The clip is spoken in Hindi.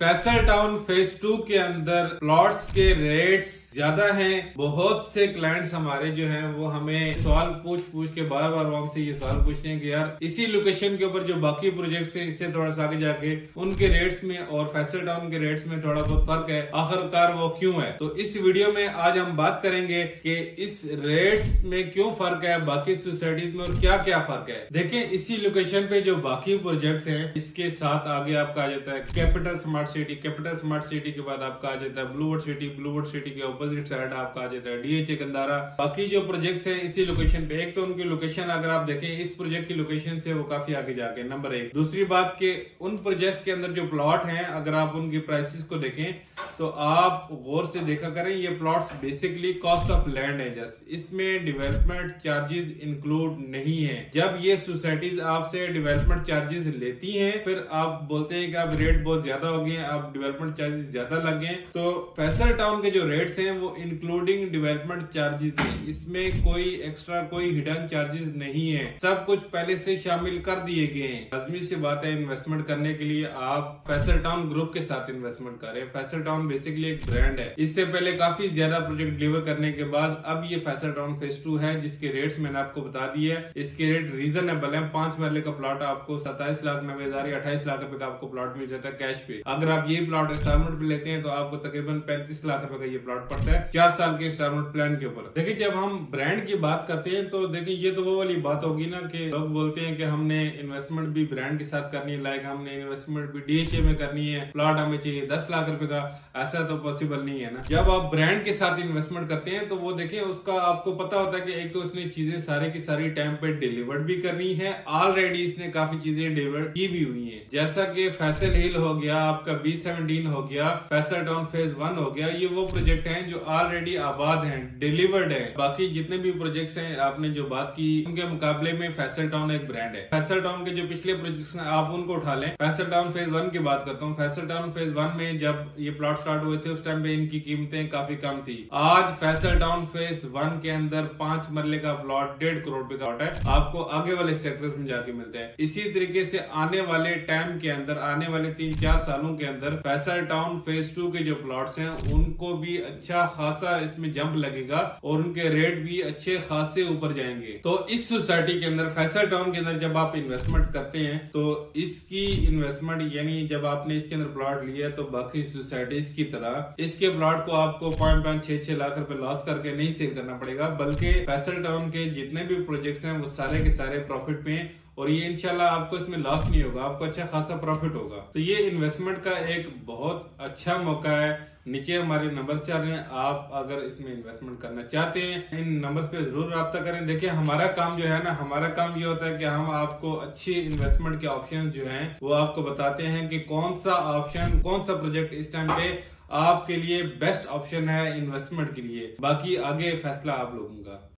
फैसल टाउन फेज 2 के अंदर प्लॉट्स के रेट्स ज्यादा हैं। बहुत से क्लाइंट्स हमारे जो हैं वो हमें सवाल पूछ के बार बार हमसे ये सवाल पूछते हैं कि यार इसी लोकेशन के ऊपर जो बाकी प्रोजेक्ट्स हैं इससे थोड़ा सा आगे जाके उनके रेट्स में और फैसल टाउन के रेट्स में थोड़ा बहुत फर्क है, आखिरकार वो क्यों है। तो इस वीडियो में आज हम बात करेंगे कि इस रेट्स में क्यों फर्क है बाकी सोसाइटीज में और क्या क्या फर्क है। देखें, इसी लोकेशन पे जो बाकी प्रोजेक्ट्स हैं इसके साथ आगे आपका आ जाता है capital smart city. Capital smart city के बाद आपका आ जाता है ब्लूवर्ड सिटी। ब्लूवर्ड सिटी के अपोजिट साइड आपका आ जाता है डीएचए गंदारा। बाकी जो प्रोजेक्ट्स हैं इसी लोकेशन पे, एक तो उनकी लोकेशन अगर आप देखें इस प्रोजेक्ट की लोकेशन से वो काफी आगे जाके नंबर 1। दूसरी बात के उन प्रोजेक्ट्स के अंदर जो प्लॉट हैं अगर आप उनकी प्राइसेस को देखें तो आप गौर से देखा करें, ये plots basically cost of land है जस्ट, इसमें डेवलपमेंट चार्जेस इंक्लूड नहीं है। जब ये सोसाइटीज आपसे डेवलपमेंट चार्जेस लेती हैं फिर आप बोलते हैं कि अब रेट बहुत ज्यादा हो गए, अब डेवलपमेंट चार्जेस ज्यादा लग गए। तो फैसल टाउन के जो रेट्स हैं वो इंक्लूडिंग डेवलपमेंट चार्जेस हैं, इसमें कोई एक्स्ट्रा कोई हिडन चार्जेस नहीं है, सब कुछ पहले से शामिल कर दिए गए हैं। लाजमी सी बात है, इन्वेस्टमेंट करने के लिए आप फैसल टाउन ग्रुप के साथ इन्वेस्टमेंट करें। फैसल टाउन बेसिकली एक ब्रांड है, इससे पहले काफी ज्यादा प्रोजेक्ट डिलीवर करने के बाद अब ये फैसल टाउन फेज 2 है जिसके रेट्स मैंने आपको बता दिए है। इसके रेट रीजनेबल है। 5 मरले का प्लॉट आपको 27,90,000 या 28 लाख रुपए का आपको प्लॉट मिल जाता है कैश पे। अगर आप ये प्लॉट इंस्टॉलमेंट पे लेते हैं तो आपको तकरीबन 35 लाख रुपए का ये प्लॉट पड़ता है 4 साल के इंस्टॉलमेंट प्लान के ऊपर। देखिए, जब हम ब्रांड की बात करते हैं तो देखिए ये तो वो वाली बात होगी ना कि लोग बोलते हैं कि हमने इन्वेस्टमेंट भी ब्रांड के साथ करनी है, लाइक हमने इन्वेस्टमेंट भी डीएचए में करनी है, प्लॉट हमें चाहिए 10 लाख रुपए का। ऐसा तो पॉसिबल नहीं है ना। जब आप ब्रांड के साथ इन्वेस्टमेंट करते हैं तो वो देखिए उसका आपको पता होता है कि एक तो उसने चीजें सारी की सारी टाइम पे डिलीवर्ड भी करनी है, ऑलरेडी इसने काफी चीजें डिलीवर की भी हुई है। जैसा कि फैसल हिल हो गया, आपका B17 हो गया, फैसल टाउन फेज 1 हो गया, ये वो प्रोजेक्ट हैं जो ऑलरेडी आबाद हैं, डिलीवर्ड है। बाकी जितने भी प्रोजेक्ट्स हैं आपने जो बात की उनके मुकाबले में फैसल टाउन एक ब्रांड है। फैसल टाउन के जो पिछले प्रोजेक्ट्स हैं आप उनको उठा लें। फैसल टाउन फेज 1 की बात करता हूँ। फैसल टाउन फेज 1 में जब ये प्लॉट स्टार्ट हुए थे उस टाइम पे इनकी कीमतें काफी कम थी। आज फैसल टाउन फेज 1 के अंदर 5 मरले का प्लॉट 1.5 करोड़ रुपए का प्लॉट है, आपको आगे वाले सेक्टर्स में जाके मिलते हैं। इसी तरीके से आने वाले टाइम के अंदर, आने वाले 3-4 सालों के अंदर फैसल टाउन फेज 2 के जो प्लॉट्स हैं उनको भी अच्छा खासा इसमें जंप लगेगा और उनके रेट भी अच्छे खासे ऊपर जाएंगे। तो इस सोसाइटी के अंदर फैसल टाउन के अंदर जब आप इन्वेस्टमेंट करते हैं तो इसकी इन्वेस्टमेंट यानी जब आपने इसके अंदर प्लॉट लिया तो बाकी सोसाइटीज की तरह इसके प्लॉट को आपको 5.6 लाख रुपए लॉस करके नहीं सेल करना पड़ेगा, बल्कि फैसल टाउन के जितने भी प्रोजेक्ट्स हैं वो सारे के सारे प्रॉफिट पे हैं और ये इंशाल्लाह आपको इसमें लॉस नहीं होगा, आपको अच्छा खासा प्रॉफिट होगा। तो ये इन्वेस्टमेंट का एक बहुत अच्छा मौका है। नीचे हमारे नंबर्स चल रहे हैं, आप अगर इसमें इन्वेस्टमेंट करना चाहते हैं इन नंबर्स पे जरूर रब्ता करें। देखिए, हमारा काम जो है ना, हमारा काम ये होता है कि हम आपको अच्छी इन्वेस्टमेंट के ऑप्शन जो हैं वो आपको बताते हैं कि कौन सा ऑप्शन, कौन सा प्रोजेक्ट इस टाइम पे आपके लिए बेस्ट ऑप्शन है इन्वेस्टमेंट के लिए। बाकी आगे फैसला आप लोगों का।